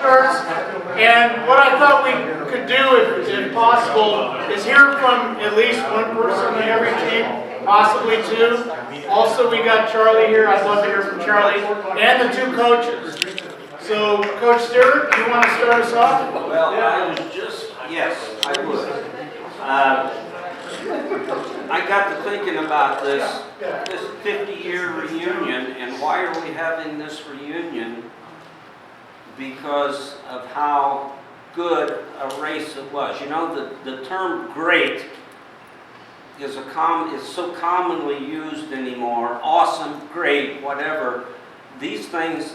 stars. And what I thought we could do, if possible, is hear from at least one person on every team, possibly two. Also, we got Charlie here. I'd love to hear from Charlie and the two coaches. So, Coach Stewart, you want to start us off? Well, I was just, yes, I would. I got to thinking about this 50-year reunion, and why are we having this reunion? Because of how good a race it was. You know, the term great is so commonly used anymore. Awesome, great, whatever. These things,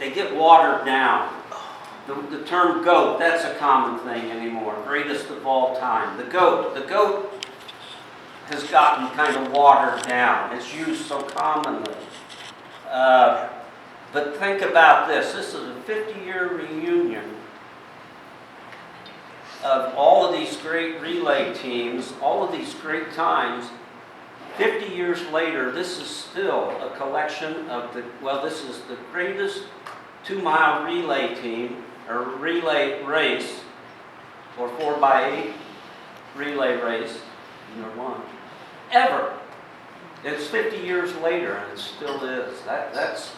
they get watered down. The term GOAT, that's a common thing anymore. Greatest of all time. The GOAT has gotten kind of watered down. It's used so commonly. But think about this. This is a 50-year reunion of all of these great relay teams, all of these great times. 50 years later, this is still a collection of this is the greatest 2-mile relay team, or relay race, or 4x8 relay race, either one, ever. It's 50 years later, and it still is. That's,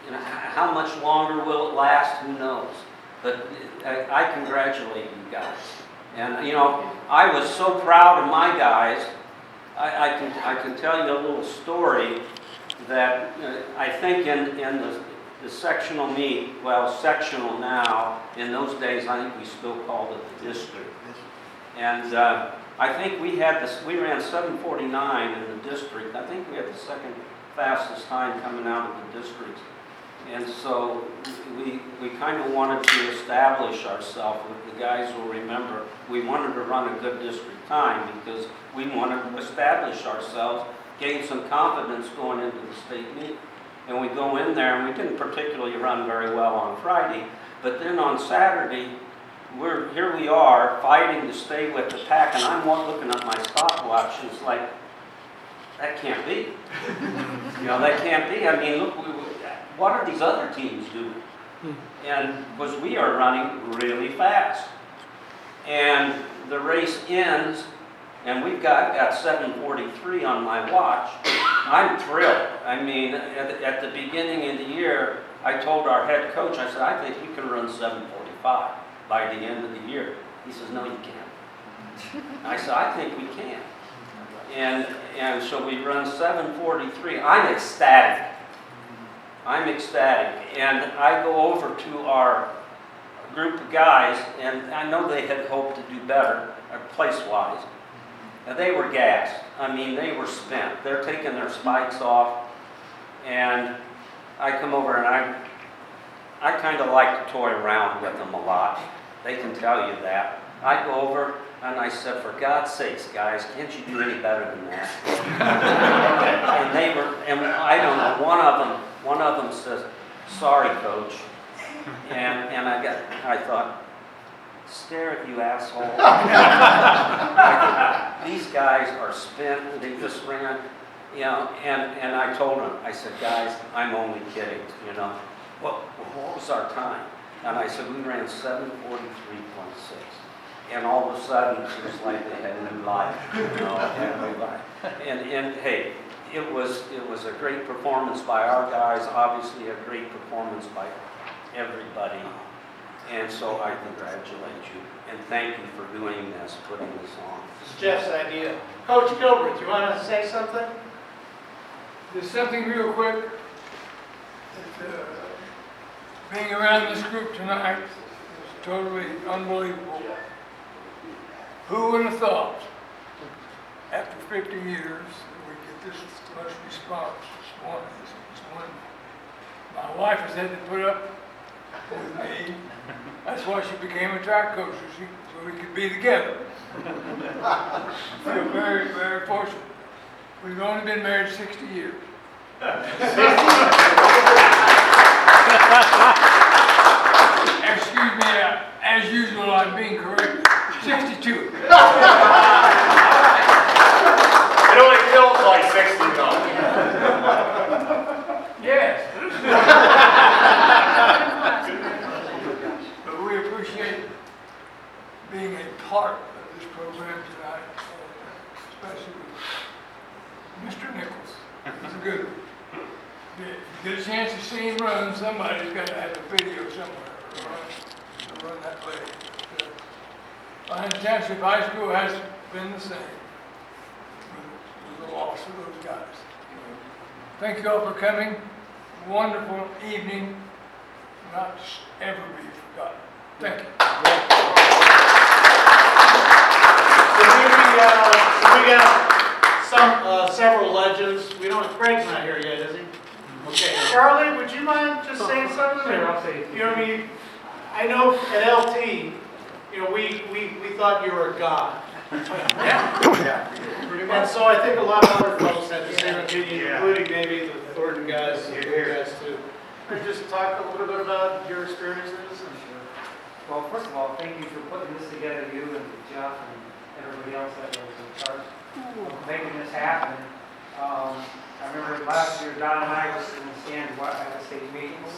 you know, how much longer will it last? Who knows? But I congratulate you guys. And, you know, I was so proud of my guys. I can tell you a little story that I think in the sectional meet, well, sectional now, in those days I think we still called it the district. And I think we ran 7:49 in the district. I think we had the second fastest time coming out of the district. And so we kind of wanted to establish ourselves. The guys will remember, we wanted to run a good district time because we wanted to establish ourselves, gain some confidence going into the state meet. And we go in there, and we didn't particularly run very well on Friday, but then on Saturday, here we are fighting to stay with the pack, and I'm looking at my stopwatch, and it's like, that can't be. You know, that can't be. I mean, look, what are these other teams doing? And because we are running really fast. And the race ends, and I've got 7:43 on my watch. I'm thrilled. I mean, at the beginning of the year, I told our head coach, I said, I think we can run 7:45 by the end of the year. He says, no, you can't. I said, I think we can. And so we run 7:43. I'm ecstatic. And I go over to our group of guys, and I know they had hoped to do better, place-wise. And they were gassed. I mean, they were spent. They're taking their spikes off. And I come over, and I kind of like to toy around with them a lot. They can tell you that. I go over, and I said, for God's sakes, guys, can't you do any better than that? and I don't know, one of them says, sorry, coach. And I thought, stare at you, asshole. These guys are spent, they just ran, you know, and I told them, I said, guys, I'm only kidding, you know. What was our time? And I said, we ran 7:43.6. And all of a sudden, it was like they had a new life, you know, and hey, it was a great performance by our guys, obviously a great performance by everybody. And so I congratulate you, and thank you for doing this, putting this on. It's Jeff's idea. Coach Gilbert, you want to say something? Just something real quick. Being around this group tonight is totally unbelievable. Who would have thought, after 50 years, that we get this much response this morning? My wife has had to put up with me. That's why she became a track coach, so we could be together. I feel very, very fortunate. We've only been married 60 years. Excuse me, as usual, I'm being corrected. 62. It only feels like 60 though. Yes. a good one. Get a chance to see him run, somebody's got to have a video somewhere to run that play. Lions Township High School hasn't been the same with the loss of those guys. Thank you all for coming. Wonderful evening, not to ever be forgotten. Thank you. We got several legends. We don't, Craig's not here yet, is he? Okay, Charlie, would you mind just saying something? Sure, I'll say it. You know what I mean? I know at LT, you know, we thought you were a god. And so I think a lot of other folks had the same opinion, including maybe the Thornton guys and the guys too. Could you just talk a little bit about your experiences? Well, first of all, thank you for putting this together, you and Jeff and everybody else that was in charge of making this happen. I remember last year, Don and I was in the stand at the state meetings,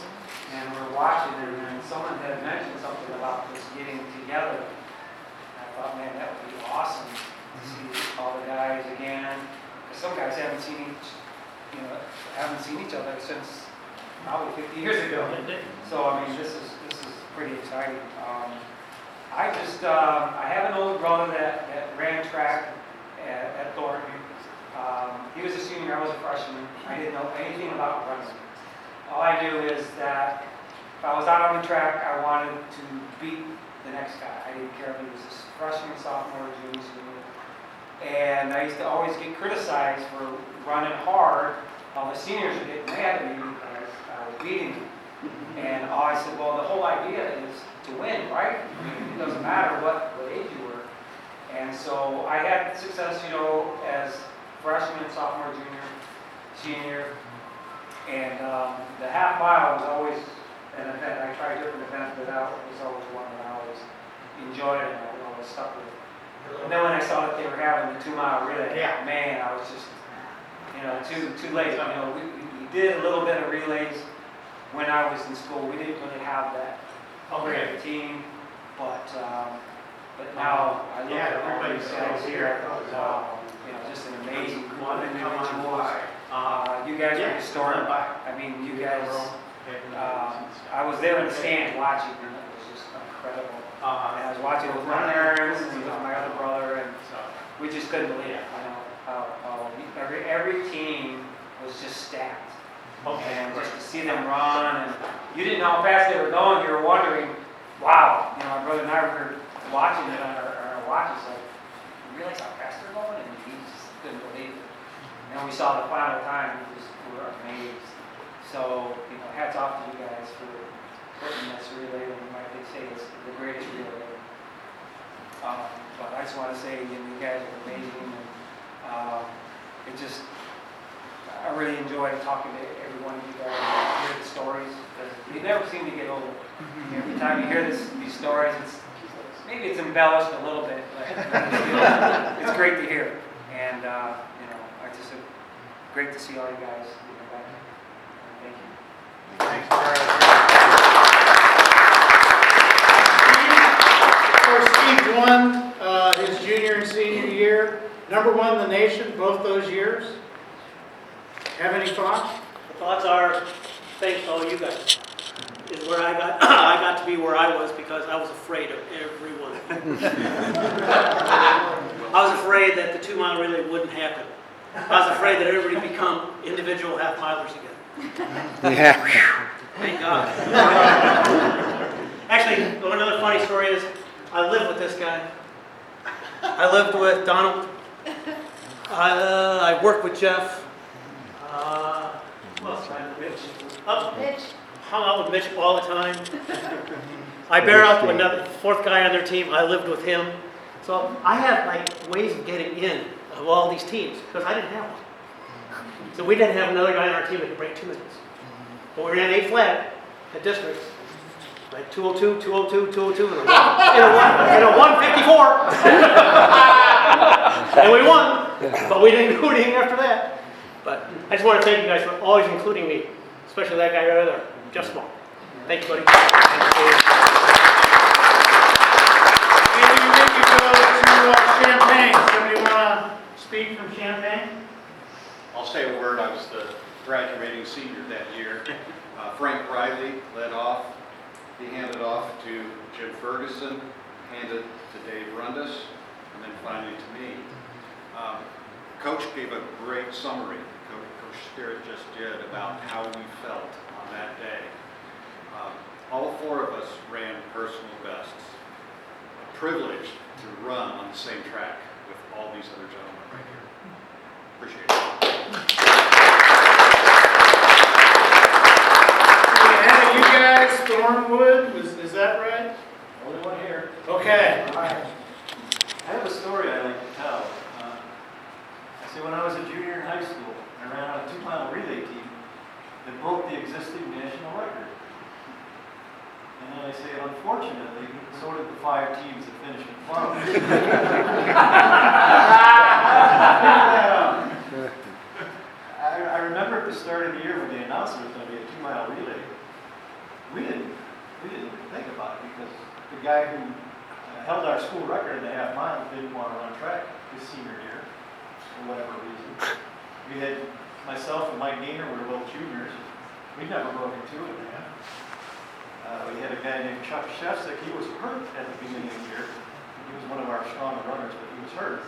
and we were watching, and someone had mentioned something about this getting together. I thought, man, that would be awesome to see all the guys again. Because some guys haven't seen each other since probably 50 years ago. So I mean, this is pretty exciting. I have an older brother that ran track at Thornton. He was a senior, I was a freshman. I didn't know anything about running. All I knew is that if I was out on the track, I wanted to beat the next guy. I didn't care if he was a freshman, sophomore, junior, senior. And I used to always get criticized for running hard while the seniors were getting mad at me because I was beating them. And I said, well, the whole idea is to win, right? I mean, it doesn't matter what age you were. And so I had success, as freshman, sophomore, junior, senior. And the half mile was always an event. I tried different events, but that was always one that I always enjoyed and I always stuck with. And then when I saw that they were having the 2 mile relay, man, I was just, too late. We did a little bit of relays when I was in school. We didn't really have that team, but now I look at all these guys here. Just an amazing group of individuals. You guys are historic. I mean, you guys. I was there in the stand watching, and it was just incredible. And I was watching with my parents and with my other brother, and we just couldn't believe it. Every team was just stacked. And just to see them run, and you didn't know how fast they were going. You were wondering, wow. My brother and I were watching it on our watches, like, you realize how fast they're going? And we just couldn't believe it. And when we saw the final time, we were amazed. So, hats off to you guys for putting this relay, and like they say, it's the greatest relay. But I just want to say, you guys are amazing, and I really enjoy talking to every one of you guys and hear the stories, because they never seem to get old. Every time you hear these stories, maybe it's embellished a little bit, but it's great to hear. And it's just great to see all you guys back. Thank you. Thanks, Charlie. Steve won his junior and senior year. Number 1 in the nation, both those years. Have any thoughts? The thoughts are, thanks to all you guys, is where I got to be where I was because I was afraid of everyone. I was afraid that the 2 mile relay wouldn't happen. I was afraid that everybody become individual half milers again. Yeah. Thank God. Actually, another funny story is I lived with this guy. I lived with Donald. I worked with Jeff. Who else? Mitch. Hung out with Mitch all the time. I bear out to another 4th guy on their team. I lived with him. So I had ways of getting in of all these teams because I didn't have one. So we didn't have another guy on our team that could break 2 minutes. But we ran 8 flat at districts. 202, 202, 202, and a 154. And we won, but we didn't do anything after that. But I just want to thank you guys for always including me, especially that guy right there, Jeff Small. Thank you, buddy. And we make you go to Champaign. Somebody want to speak from Champaign? I'll say a word. I was the graduating senior that year. Frank Riley led off. He handed off to Jim Ferguson, handed to Dave Rundis, and then finally to me. Coach gave a great summary, Coach Sterrett just did, about how we felt on that day. All four of us ran personal bests. A privilege to run on the same track with all these other gentlemen right here. Appreciate it. And you guys, Thornwood, is that right? Only one here. Okay. I have a story I like to tell. See, when I was a junior in high school, I ran on a 2-mile relay team that broke the existing national record. And then I say, unfortunately, so did the 5 teams that finished in front of me. I remember at the start of the year when they announced there was going to be a 2-mile relay, we didn't think about it because the guy who held our school record in the half mile didn't want to run track his senior year for whatever reason. We had myself and Mike Gainer, we were both juniors. We'd never broken 2 in the half. We had a guy named Chuck Shefsick. He was hurt at the beginning of the year. He was one of our stronger runners, but he was hurt.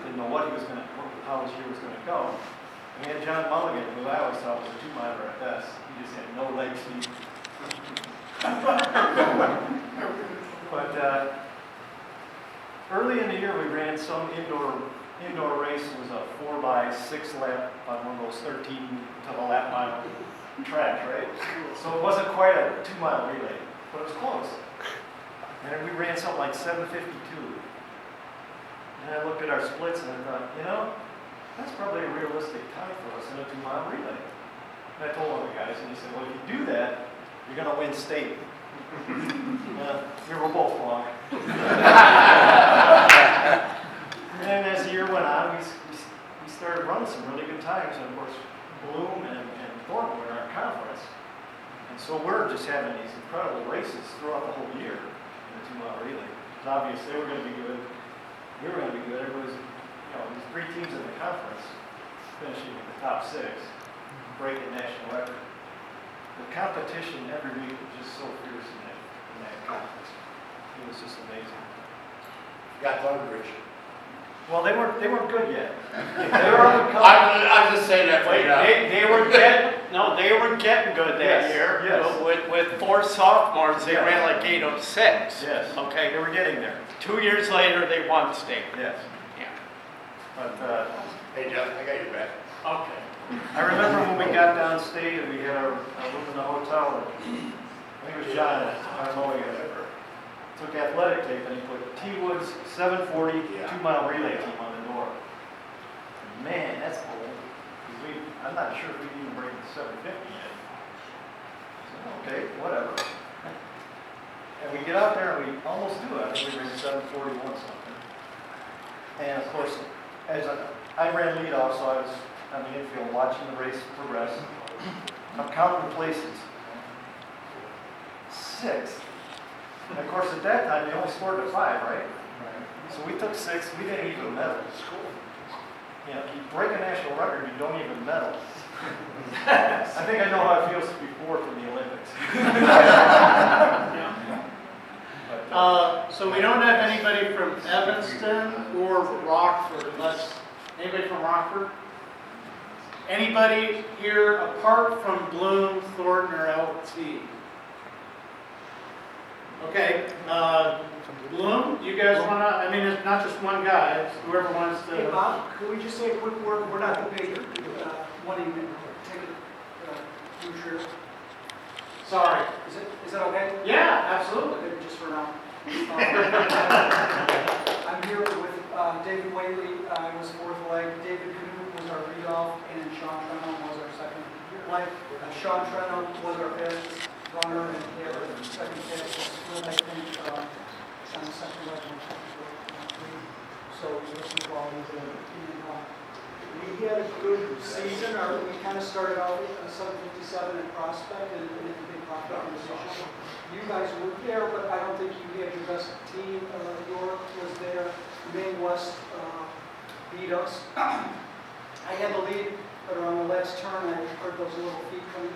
Didn't know what he was going to, how his year was going to go. And we had John Mulligan, who I always thought was a 2-miler at best. He just had no leg speed. But early in the year, we ran some indoor race. It was a 4x6 lap on one of those 13 to the lap mile tracks, right? So it wasn't quite a 2-mile relay, but it was close. And we ran something like 7:52. And I looked at our splits and I thought, you know, that's probably a realistic time for us in a 2-mile relay. And I told one of the guys, and he said, well, if you do that, you're going to win state. We were both wrong. And then as the year went on, we started running some really good times. And of course, Bloom and Thornton were in our conference. And so we're just having these incredible races throughout the whole year in the 2-mile relay. It's obvious they were going to be good. We were going to be good. Everybody's, these 3 teams in the conference finishing in the top 6, breaking national record. The competition every week was just so fierce in that conference. It was just amazing. Got Thunderbridge. Well, they weren't good yet. They were on the come. I'm just saying that for you now. They were getting good that Yes, year. yes. With 4 sophomores, they Yes. ran like 8:06. Yes. Okay. They were getting there. 2 years later, they won state. Yes. Yeah. But Hey, Jeff, I got your back. Okay. I remember when we got downstate and we had our room in the hotel. And I think it was John Armoy took athletic tape and he put T. Woods 740 2-mile relay team on the door. And man, that's cool. I'm not sure if we can even break the 750 yet. So, okay, whatever. And we get out there and we almost do it. I think we ran 741 something. And of course, as I ran lead off, so I was on the infield watching the race progress. I'm counting the places. 6. And of course, at that time, they only scored to 5, right? So we took 6. We didn't even medal. You break a national record, you don't even medal. I think I know how it feels to be 4th in the Olympics. So we don't have anybody from Evanston or Rockford, unless, anybody from Rockford? Anybody here apart from Bloom, Thornton, or LT? Okay, Bloom, you guys wanna, I mean, it's not just one guy, it's whoever wants to. Hey, Bob, could we just say a quick word? We're not debating, wanting to take it, future. Sorry. Is that okay? Yeah, absolutely. Okay, just for now. I'm here with David Whaley, I was 4th leg, David Canoe was our leadoff, and Sean Trenholm was our 2nd leg. Sean Trenholm was our fastest runner, and he had our 2nd fastest sprint, I think, on the 2nd leg. So we listened to all these, we had a good season. We kind of started out at 757 at Prospect and in the big Prospect organization. You guys were there, but I don't think you had your best team. York was there. Maine West beat us. I had the lead But around the last turn, I heard those little feet coming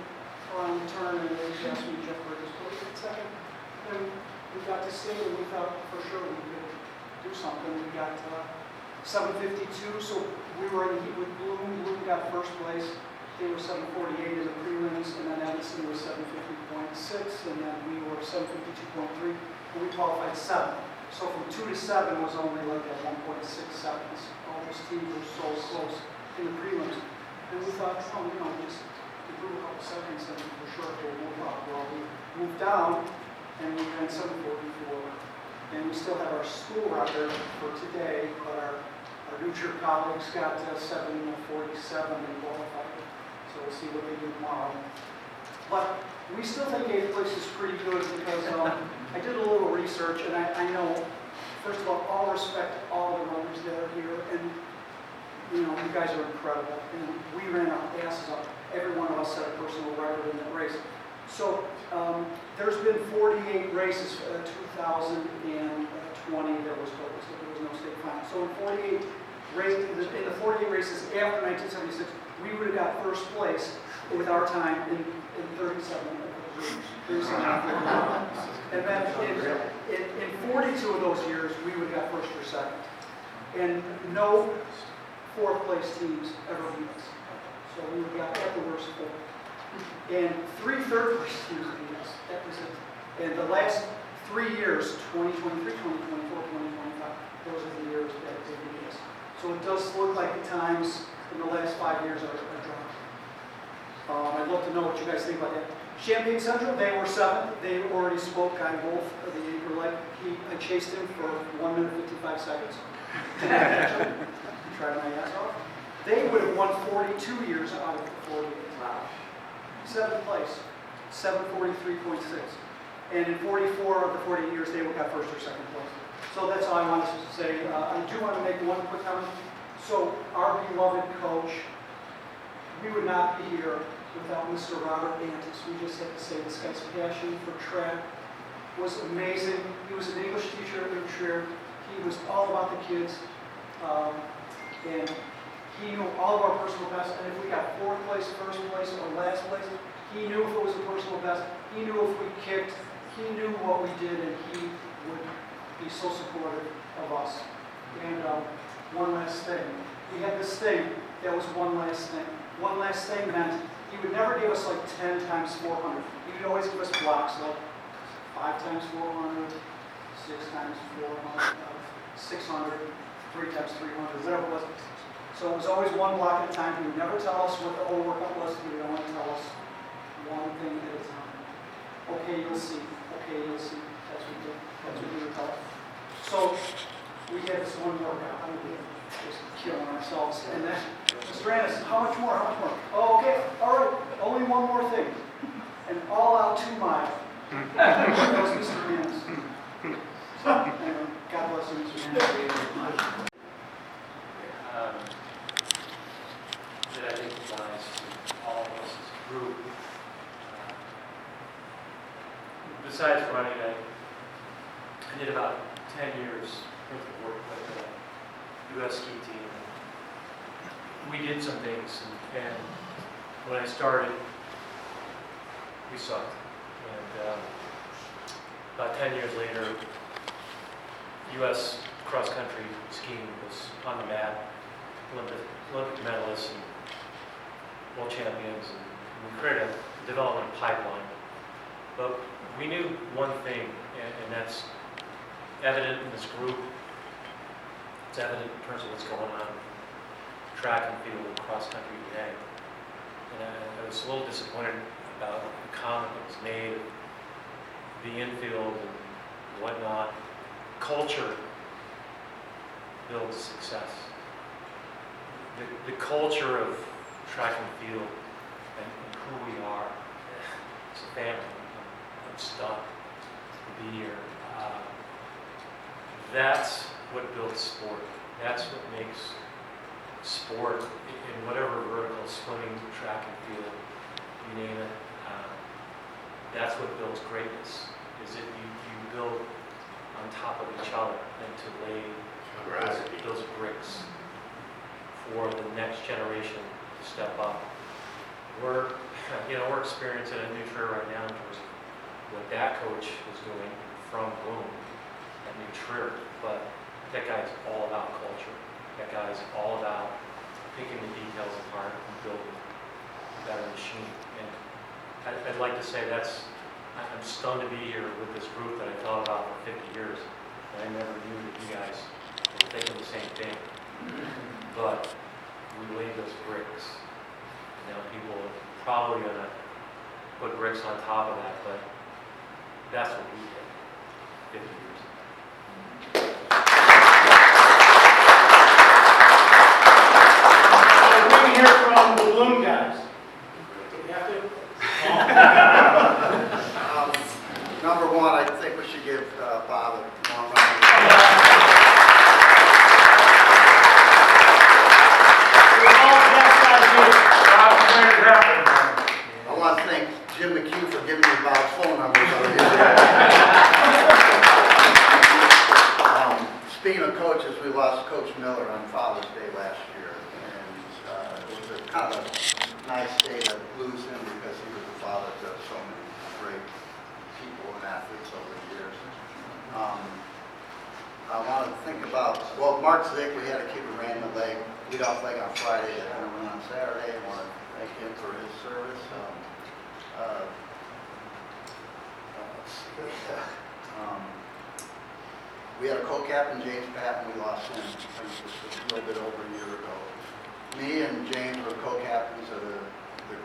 around the turn, and they asked me, Jeff Burgess, please, wait a second. Then we got to state, and we thought for sure we could do something. We got 7:52, so we were in the heat with Bloom. Bloom got first place. They were 7:48 in the prelims, and then Edison was 7:50.6, and then we were 7:52.3, and we qualified 7. So from 2 to 7 was only like at 1.6 seconds. All those teams were so close in the prelims. And we thought, oh, just improve a couple seconds and for sure we'll move up. Well, we moved down and we ran 7:44. And we still have our school record for today, but our Nutria colleagues got 7:47 and qualified. So we'll see what they do tomorrow. But we still think 8th place is pretty good because I did a little research and I know, first of all respect to all the runners that are here. And you guys are incredible. And we ran our asses off. Every one of us set a personal record in that race. So there's been 48 races, 2020 there was no state final. So in the 48 races after 1976, we would have got first place with our time in 37. And then in 42 of those years, we would have got first or second. And no fourth place teams ever beat us. So we would have got at the worst 4. And 3 third place teams beat us. That was it. And the last 3 years, 2023, 2024, 2025, those are the years that they beat us. So it does look like the times in the last 5 years are dropping. I'd love to know what you guys think about that. Champaign Central, they were 7th. They already spoke. Guy Wolf, the anchor leg. I chased him for 1 minute 55 seconds. Tried my ass off. They would have won 42 years out of the 48. Wow. 7th place, 743.6. And in 44 of the 48 years, they would have first or second place. So that's all I wanted to say. I do want to make one quick comment. So our beloved coach, we would not be here without Mr. Robert Antis. We just have to say this guy's passion for track was amazing. He was an English teacher at Trier. He was all about the kids. And he knew all of our personal bests. And if we got 4th place, 1st place, or last place, he knew if it was a personal best. He knew if we kicked. He knew what we did, and he would be so supportive of us. And one last thing. We had this thing that was one last thing. One last thing meant he would never give us like 10 times 400. He would always give us blocks like 5 times 400, 6 times 400, 600, 3 times 300, whatever it was. So it was always one block at a time. He would never tell us what the whole workout was. He would only tell us one thing at a time. Okay, you'll see. Okay, you'll see. That's what he would tell us. So we had this one workout. I mean, just killing ourselves. And then, Mr. Annis, how much more? How much more? Oh, okay. All right. Only one more thing. An all-out 2 mile. That was Mr. Annis. So, anyway, God bless you, Mr. Annis. That I think applies to all of us as a group. Besides running, I did about 10 years worth of work with the U.S. ski team. We did some things, and when I started, we sucked. And about 10 years later, U.S. cross-country skiing was on the map. Olympic medalists and world champions, and we created a development pipeline. But we knew one thing, and that's evident in this group. It's evident in terms of what's going on in track and field and cross country today. And I was a little disappointed about the comment that was made, the infield and whatnot. Culture builds success. The culture of track and field and who we are, it's a family. I'm stuck to be here. That's what builds sport. That's what makes sport in whatever vertical, swimming, track and field, you name it. That's what builds greatness, is that you build on top of each other and to lay those bricks for the next generation to step up. We're experiencing a new Trier right now in terms of what that coach is doing from Bloom at New Trier. But that guy's all about culture. That guy's all about picking the details apart and building a better machine. And I'd like to say I'm stunned to be here with this group that I thought about for 50 years. And I never knew that you guys were thinking the same thing. But we laid those bricks. Now people are probably going to put bricks on top of that, but that's what we did 50 years ago. We can hear from the Bloom guys. Do we have to? Number one, I think we should give Bob a long round of applause. We're all best ideas. Bob's made it happen. I want to thank Jim McHugh for giving me Bob's phone number. Speaking of coaches, we lost Coach Miller on Father's Day last year, and it was a kind of a nice day to lose him because he was the father to so many great people and athletes over the years. I want to think about, Mark Zick, we had a kid who ran the leg, lead off leg on Friday, and then went on Saturday. I want to thank him for his service. We had a co-captain, James Patton, we lost him just a little bit over a year ago. Me and James were co-captains of the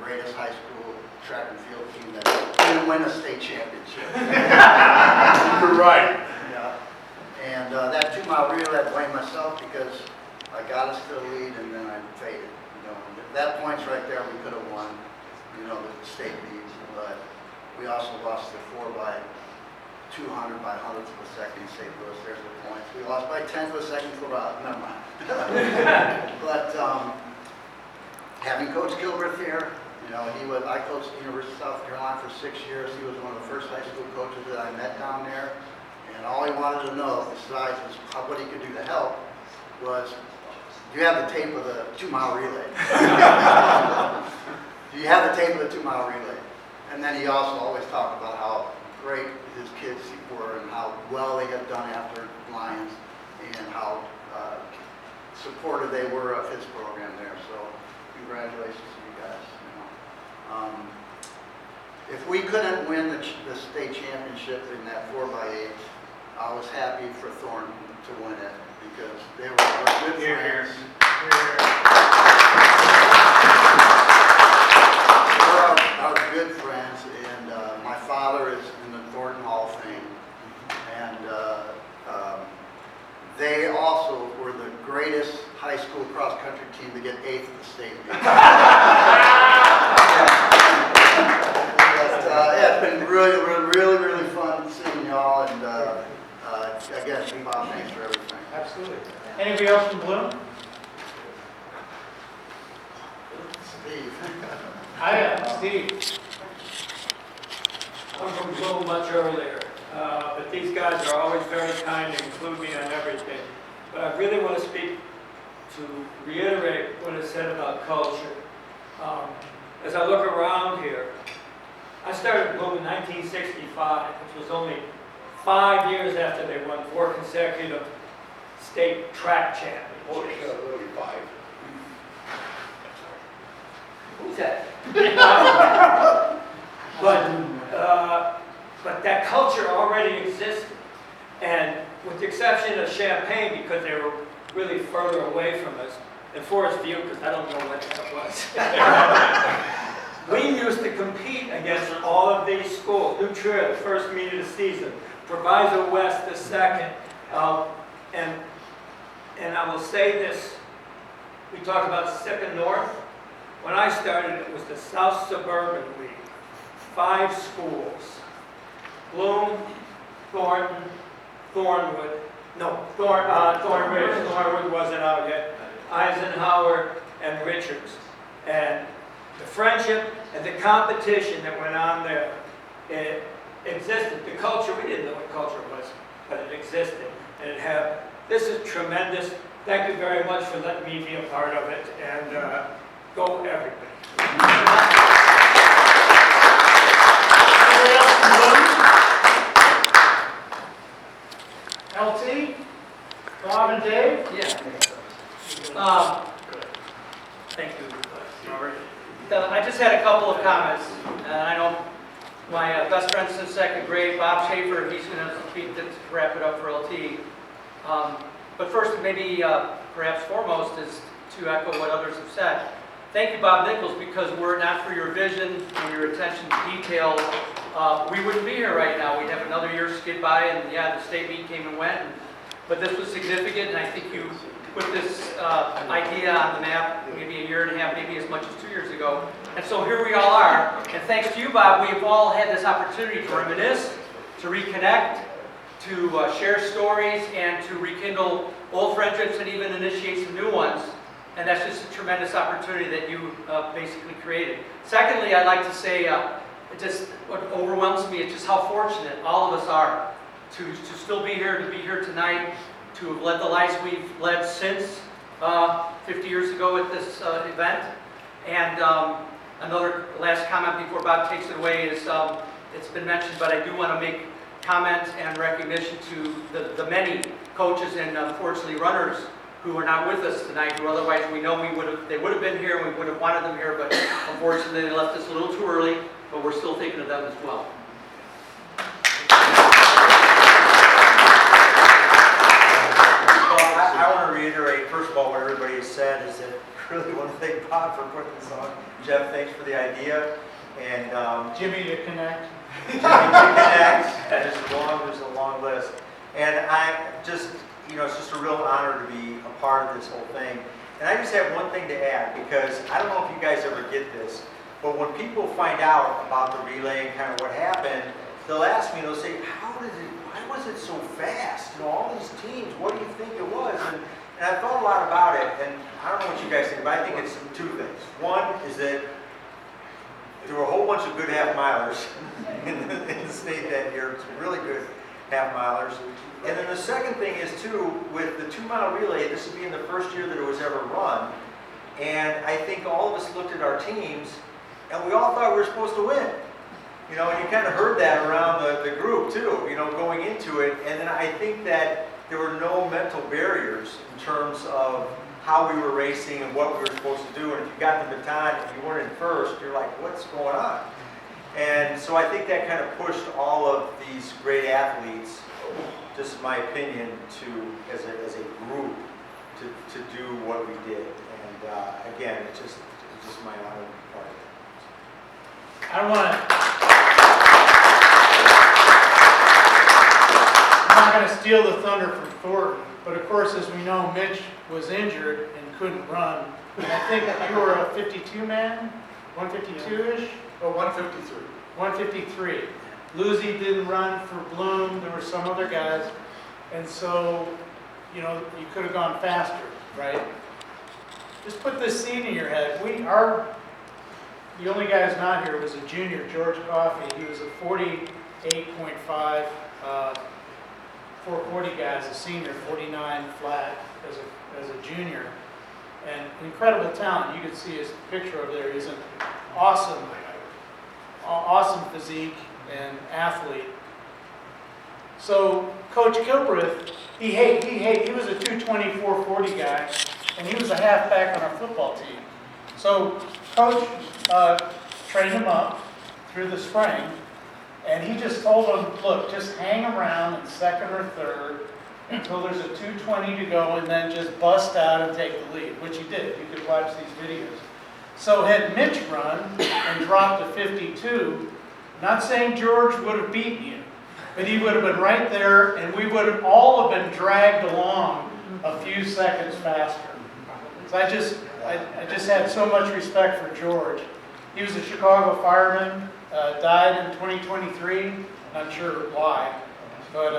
greatest high school track and field team that didn't win a state championship. You're right. Yeah. And that 2-mile relay, I blame myself because I got us to the lead and then I faded. At that point right there, we could have won, the state leads, but we also lost the 4x200 by hundredths of a second in St. Louis. There's the points. We lost by 10th of a second for never mind. But having Coach Gilbert here, I coached the University of South Carolina for 6 years. He was one of the first high school coaches that I met down there. And all he wanted to know, besides what he could do to help, was, do you have the tape of the 2-mile relay? Do you have the tape of the 2-mile relay? And then he also always talked about how great his kids were and how well they had done after Lions and how supportive they were of his program there. So congratulations to you guys. If we couldn't win the state championship in that 4x8, I was happy for Thornton to win it because they were our good friends. They were our good friends, and my father is in the Thornton Hall of Fame, and they also were the greatest high school cross-country team to get 8th at the state meet. It's been really fun seeing y'all, and again, Bob, thanks for everything. Absolutely. Anybody else from Bloom? Steve. Hi, Steve. I'm from Bloom much earlier, but these guys are always very kind and include me on everything. But I really want to speak to reiterate what is said about culture. As I look around here, I started Bloom in 1965, which was only 5 years after they won 4 consecutive state track championships. Who's that? But that culture already existed, and with the exception of Champaign, because they were really further away from us, and Forest View, because I don't know what that was. We used to compete against all of these schools. New Trier, the first meet of the season, Proviso West, the second, and I will say this, we talk about Second North. When I started, it was the South Suburban League. 5 schools. Bloom, Thornton, Thornwood, Thornridge, Thornwood wasn't out yet, Eisenhower, and Richards. And the friendship and the competition that went on there, it existed. The culture, we didn't know what culture was, but it existed. And it had, this is tremendous. Thank you very much for letting me be a part of it. And Go everybody. Anybody else from Boone? LT? Bob and Dave? Yeah. Thank you, Robert. I just had a couple of comments, and I know my best friend since second grade, Bob Schaefer, he's going to speak to wrap it up for LT. But first, maybe perhaps foremost, is to echo what others have said. Thank you, Bob Nichols, because were it not for your vision and your attention to detail, we wouldn't be here right now. We'd have another year skid by, and yeah, the state meet came and went. But this was significant, and I think you put this idea on the map maybe a year and a half, maybe as much as 2 years ago. And so here we all are. And thanks to you, Bob, we've all had this opportunity to reminisce, to reconnect, to share stories, and to rekindle old friendships and even initiate some new ones. And that's just a tremendous opportunity that you basically created. Secondly, I'd like to say, what overwhelms me is just how fortunate all of us are to still be here, to be here tonight, to have led the lives we've led since 50 years ago at this event. And another last comment before Bob takes it away is, it's been mentioned, but I do want to make comment and recognition to the many coaches and unfortunately runners who are not with us tonight, who otherwise we know they would have been here and we would have wanted them here, but unfortunately they left us a little too early, but we're still thinking of them as well. I want to reiterate, first of all, what everybody has said is that really want to thank Bob for putting this on. Jeff, thanks for the idea. And Jimmy to connect. Jimmy to connect. And there's a long list. And I just, it's just a real honor to be a part of this whole thing. And I just have one thing to add, because I don't know if you guys ever get this, but when people find out about the relay and kind of what happened, they'll ask me, they'll say, why was it so fast? All these teams, what do you think it was? And I thought a lot about it, and I don't know what you guys think, but I think it's two things. One is that there were a whole bunch of good half-milers in the state that year, some really good half-milers. And then the second thing is, too, with the 2-mile relay, this would be in the first year that it was ever run, and I think all of us looked at our teams, and we all thought we were supposed to win. And you kind of heard that around the group too, going into it. And then I think that there were no mental barriers in terms of how we were racing and what we were supposed to do. And if you got the baton and you weren't in first, you're like, what's going on? And so I think that kind of pushed all of these great athletes, just my opinion, as a group, to do what we did. And again, it's just my honor to be part of it. I'm not going to steal the thunder from Thornton, but of course, as we know, Mitch was injured and couldn't run. And I think you were a 52-man, 152-ish? Oh, 153. 153. Lucy didn't run for Bloom. There were some other guys. And so, you could have gone faster, right? Just put this scene in your head. The only guy who's not here was a junior, George Coffey. He was a 48.5, 440 guy as a senior, 49 flat as a junior. And incredible talent. You can see his picture over there. He's an awesome physique and athlete. So Coach Kilbreth, he was a 220, 440 guy, and he was a halfback on our football team. So Coach trained him up through the spring, and he just told him, look, just hang around in second or third until there's a 220 to go, and then just bust out and take the lead, which he did. You could watch these videos. So had Mitch run and dropped to 52, not saying George would have beaten you, but he would have been right there, and we would have all have been dragged along a few seconds faster. So I just had so much respect for George. He was a Chicago fireman, died in 2023. Not sure why, but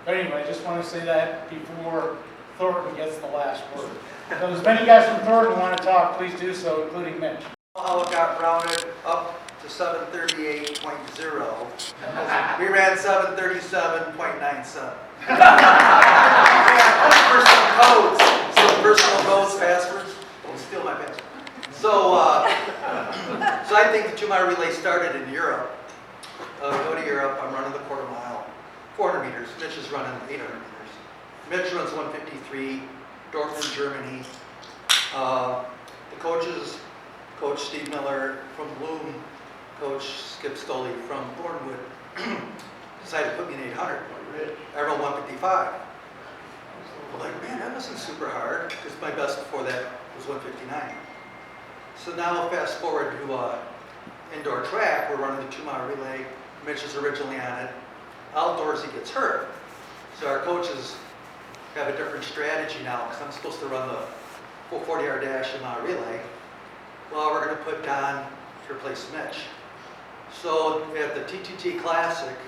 anyway, I just want to say that before Thornton gets the last word. So as many guys from Thornton want to talk, please do so, including Mitch. All got rounded up to 738.0. We ran 737.97. Personal codes, passwords. Oh, steal my password. So, so I think the 2-mile relay started in Europe. Go to Europe, I'm running the quarter mile, 400 meters. Mitch is running 800 meters. Mitch runs 153, Dortmund, Germany. The coaches, Coach Steve Miller from Bloom, Coach Skip Stoley from Thornwood, decided to put me in 800. I run 155. I'm like, man, that wasn't super hard, because my best before that was 159. So now fast forward to indoor track, we're running the 2-mile relay. Mitch is originally on it. Outdoors, he gets hurt. So our coaches have a different strategy now, because I'm supposed to run the full 40-yard dash and mile relay. Well, we're going to put Don to replace Mitch. So at the TTT Classic,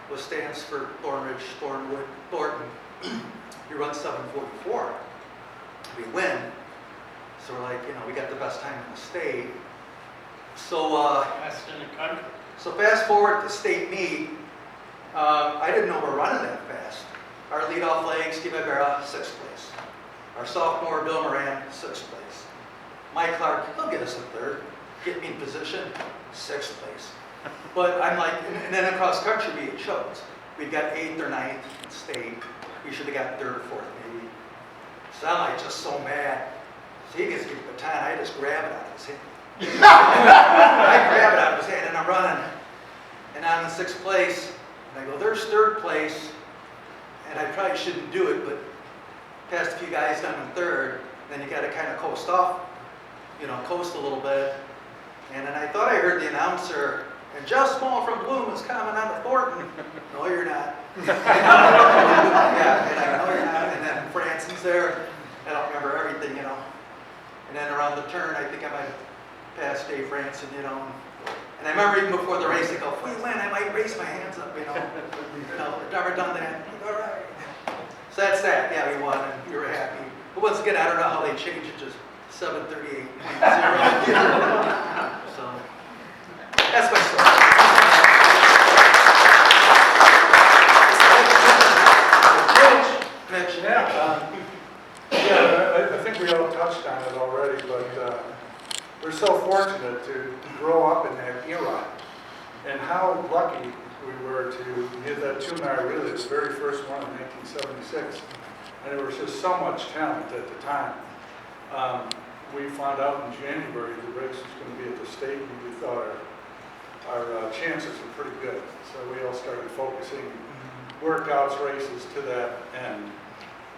which stands for Thornridge, Thornwood, Thornton, he runs 7:44. We win. So we're like, we got the best time in the state. So Best in the country. so fast forward to state meet. I didn't know we're running that fast. Our leadoff leg, Steve Ibarra, 6th place. Our sophomore, Bill Moran, 6th place. Mike Clark, he'll get us in 3rd. Get me in position, 6th place. But I'm like, and then across country we had choked. We got 8th or 9th in state. We should have got 3rd or 4th maybe. So I'm like just so mad. So he gets to get the baton, I just grab it out of his hand. I grab it out of his hand and I'm running. And I'm in 6th place. And I go, there's 3rd place. And I probably shouldn't do it, but passed a few guys down in 3rd. Then you got to kind of coast off, coast a little bit. And then I thought I heard the announcer, and Jeff Small from Bloom is coming on to Thornton. No, you're not. Yeah, and I go, no, you're not. And then Franson's there. I don't remember everything, And then around the turn, I think I might have passed Dave Franson, And I remember even before the race, I go, if we win, I might raise my hands up, I've never done that. All right. So that's that. Yeah, we won, and we were happy. But once again, I don't know how they changed it to 7:38.0. So that's my story. Mitch. Yeah, I think we all touched on it already, but we're so fortunate to grow up in that era, and how lucky we were to get that 2-mile relay, the very first one in 1976, and there was just so much talent at the time. We found out in January the race was going to be at the state, and we thought our chances were pretty good, so we all started focusing workouts, races to that end.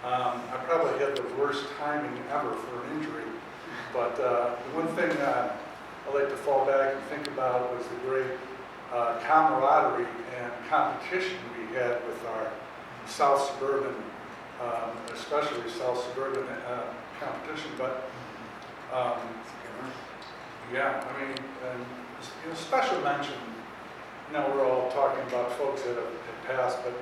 I probably had the worst timing ever for an injury, but the one thing I like to fall back and think about was the great camaraderie and competition we had with our South Suburban, especially South Suburban competition. But yeah, I mean, and special mention. We're all talking about folks that have passed, but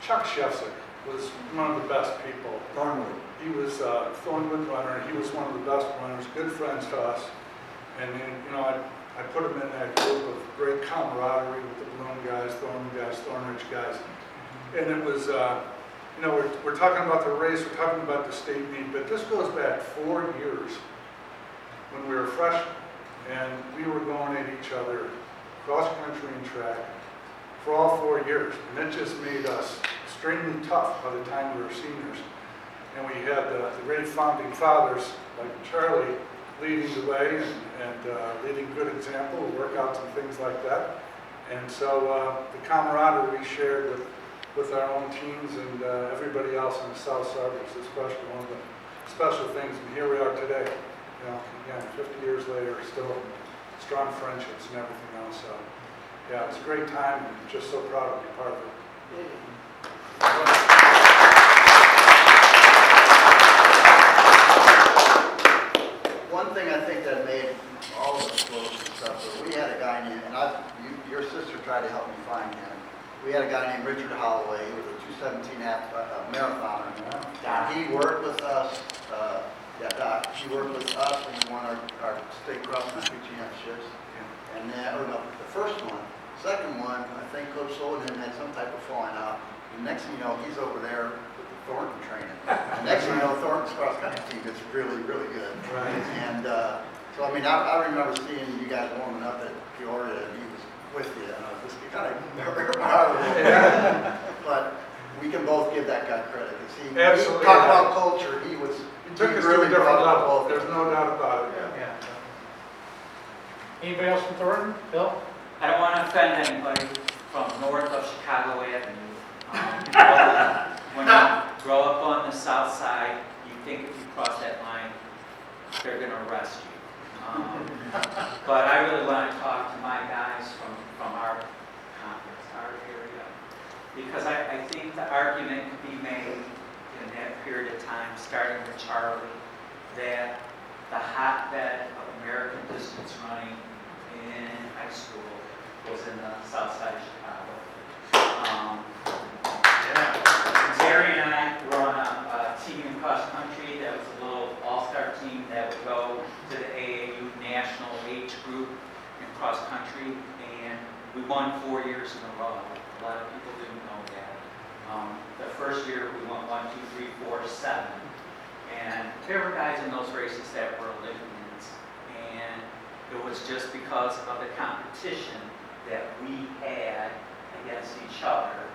Chuck Shefsick was one of the best people. Thornwood. He was a Thornwood runner. He was one of the best runners, good friends to us. And I put him in that group of great camaraderie with the Bloom guys, Thornwood guys, Thornridge guys. And it was, we're talking about the race, we're talking about the state meet, but this goes back 4 years when we were freshmen. And we were going at each other, cross country and track, for all 4 years. And it just made us extremely tough by the time we were seniors. And we had the great founding fathers like Charlie leading the way and leading good example of workouts and things like that. And so the camaraderie we shared with our own teams and everybody else in the South Suburbs, especially one of the special things. And here we are today, again, 50 years later, still strong friendships and everything else. So yeah, it's a great time and just so proud to be part of it. One thing I think that made all of us close and stuff, but we had a guy named, and your sister tried to help me find him. We had a guy named Richard Holloway. He was a 217 marathoner. He worked with us. He worked with us when we won our state cross country championships. And then, the first one. Second one, I think Coach Sullivan had some type of falling out. And next thing you know, he's over there with the Thornton training. And next thing you know, Thornton's cross country team is really, really good. Right. And So, I mean, I remember seeing you guys warming up at Peoria, and he was with you, and I was just kind of, but we can both give that guy credit, because he Absolutely. talked about culture, he was. He took us to really a different brought it level, both. there's no doubt about it. Yeah. Anybody else from Thornton? Bill? I don't want to offend anybody from north of Chicago Avenue. When you grow up on the south side, you think if you cross that line, they're going to arrest you. But I really want to talk to my guys from our conference, our area, because I think the argument could be made in that period of time, starting with Charlie, that the hotbed of American distance running in high school was in the south side of Chicago. Terry and I were on a team in cross country that was a little all-star team that would go to the AAU national age group in cross country, and we won 4 years in a row. A lot of people didn't know that. The first year we won 1, 2, 3, 4, 7, and there were guys in those races that were Olympians, and it was just because of the competition that we had against each other.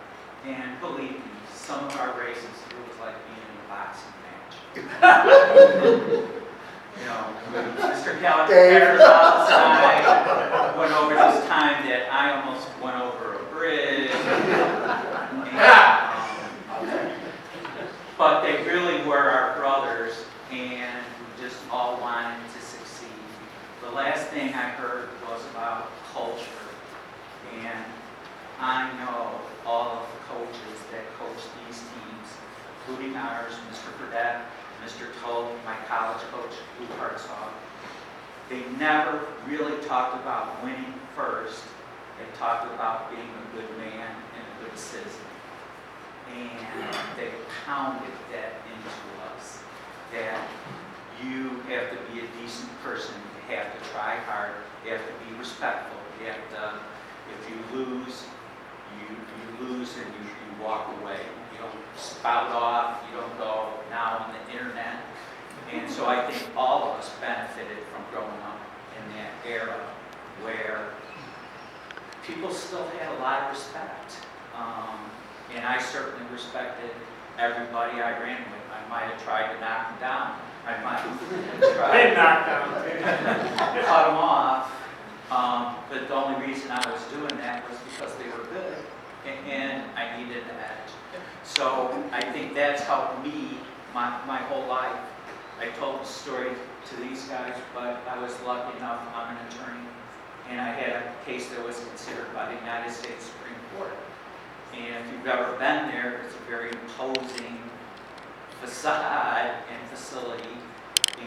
And believe me, some of our races, it was like being in a boxing match. You know, Mr. California was outside, went over this time that I almost went over a bridge. But they really were our brothers, and we just all wanted to succeed. The last thing I heard was about culture, and I know all of the coaches that coach these teams, including ours, Mr. Burdett, Mr. Toll, my college coach, Lou Hartzog. They never really talked about winning first. They talked about being a good man and a good citizen. And they pounded that into us, that you have to be a decent person, you have to try hard, you have to be respectful, you have to, if you lose, you lose and you walk away. You don't spout off, you don't go now on the internet. And so I think all of us benefited from growing up in that era where people still had a lot of respect. And I certainly respected everybody I ran with. I might have tried to knock them down. I might have tried They knocked down. to cut them off. But the only reason I was doing that was because they were good, and I needed an edge. So I think that's helped me my whole life. I told the story to these guys, but I was lucky enough, I'm an attorney, and I had a case that was considered by the United States Supreme Court. And if you've ever been there, it's a very imposing facade and facility.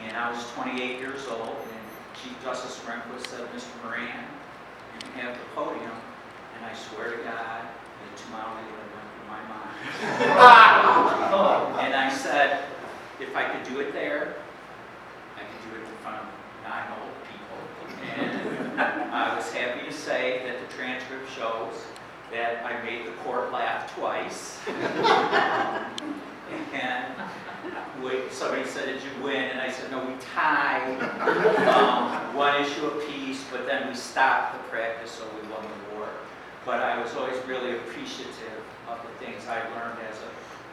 And I was 28 years old, and Chief Justice Rehnquist said, Mr. Moran, you can have the podium. And I swear to God, the 2 mile relay went through my mind. And I said, if I could do it there, I could do it in front of 9 old people. And I was happy to say that the transcript shows that I made the court laugh twice. And somebody said, did you win? And I said, no, we tied 1 issue apiece, but then we stopped the practice, so we won the war. But I was always really appreciative of the things I learned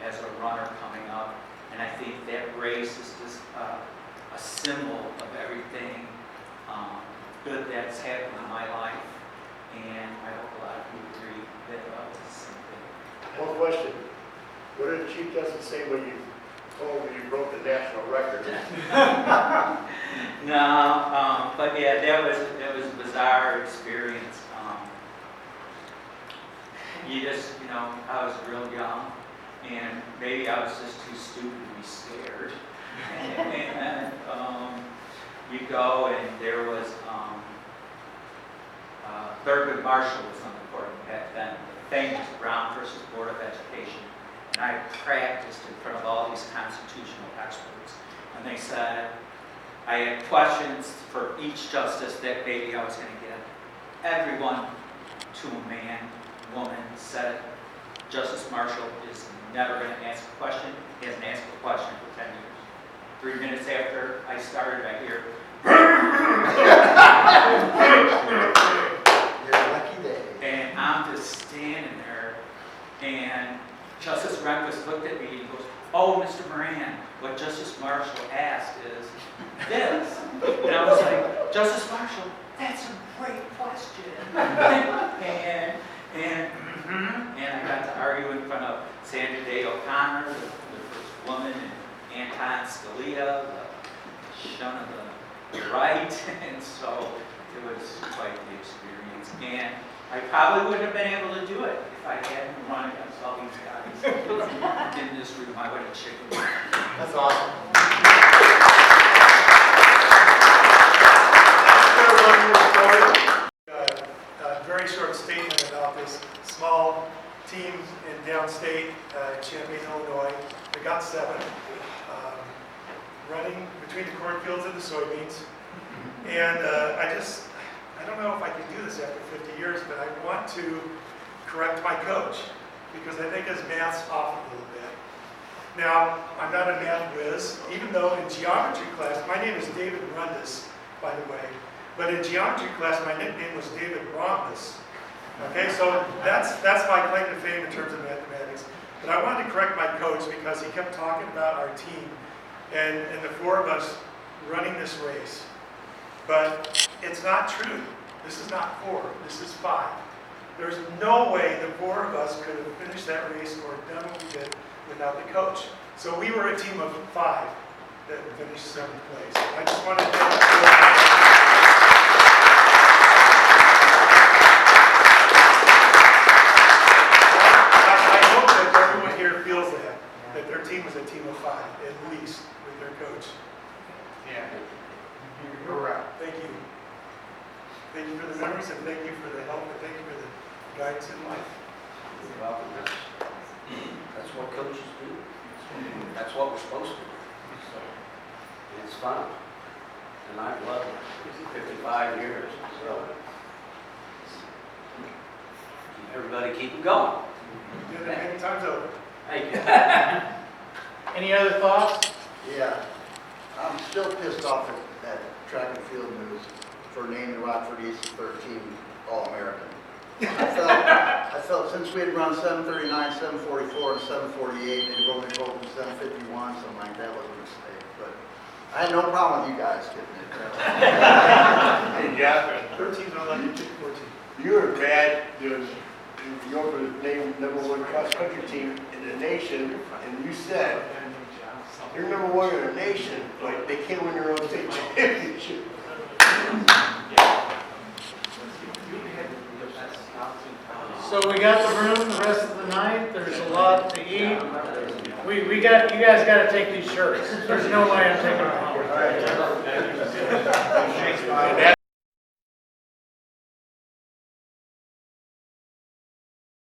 as a runner coming up. And I think that race is just a symbol of everything good that's happened in my life. And I hope a lot of people agree that it's the same thing. One question. What did the Chief Justice say when you told him you broke the national record? No, but yeah, that was a bizarre experience. I was real young, and maybe I was just too stupid to be scared. And you go, and there was Thurgood Marshall was on the court back then, the famous Brown versus Board of Education. And I practiced in front of all these constitutional experts. And they said, I had questions for each justice that maybe I was going to get. Everyone, to a man, woman, said, Justice Marshall is never going to ask a question. He hasn't asked a question for 10 years. 3 minutes after I started, I hear, You're a lucky day. And I'm just standing there, and Justice Rehnquist looked at me and goes, "Oh, Mr. Moran, what Justice Marshall asked is this." And I was like, "Justice Marshall, that's a great question." And I got to argue in front of Sandra Day O'Connor, the first woman, and Anton Scalia, the son of the right, and so it was quite the experience. And I probably wouldn't have been able to do it if I hadn't run against all these guys in this room. I would have chickened. That's awesome. Very short statement about this small team in downstate, Champaign, Illinois. They got 7, running between the cornfields and the soybeans. And I don't know if I can do this after 50 years, but I want to correct my coach because I think his math's off a little bit. Now, I'm not a math whiz, even though in geometry class, my name is David Rundis, by the way, but in geometry class, my nickname was David Rhombus. Okay, so that's my claim to fame in terms of mathematics. But I wanted to correct my coach because he kept talking about our team and the 4 of us running this race. But it's not true. This is not 4, this is 5. There's no way the 4 of us could have finished that race or done what we did without the coach. So we were a team of 5 that finished 7th place. I just wanted to feels that their team was a team of 5, at least, with their coach. Yeah. You're right. Thank you. Thank you for the memories, and thank you for the help, and thank you for the guidance in life. That's what coaches do. That's what we're supposed to do. So, it's fun. And I've loved it. 55 years. So, everybody keep it going. Do that many times over. Thank you. Any other thoughts? Yeah, I'm still pissed off at Track and Field News for naming Rockford East the 13 All-American. I felt since we had run 739, 744, and 748, and Roman Colton 751, something like that was a mistake. But I had no problem with you guys getting it. Hey, Jeff, 13's not like you took 14. you were bad doing New York was named #1 cross-country team in the nation, and you said they're #1 in the nation, but they can't win their own state championship. So we got the room the rest of the night. There's a lot to eat. You guys got to take these shirts. There's no way I'm taking them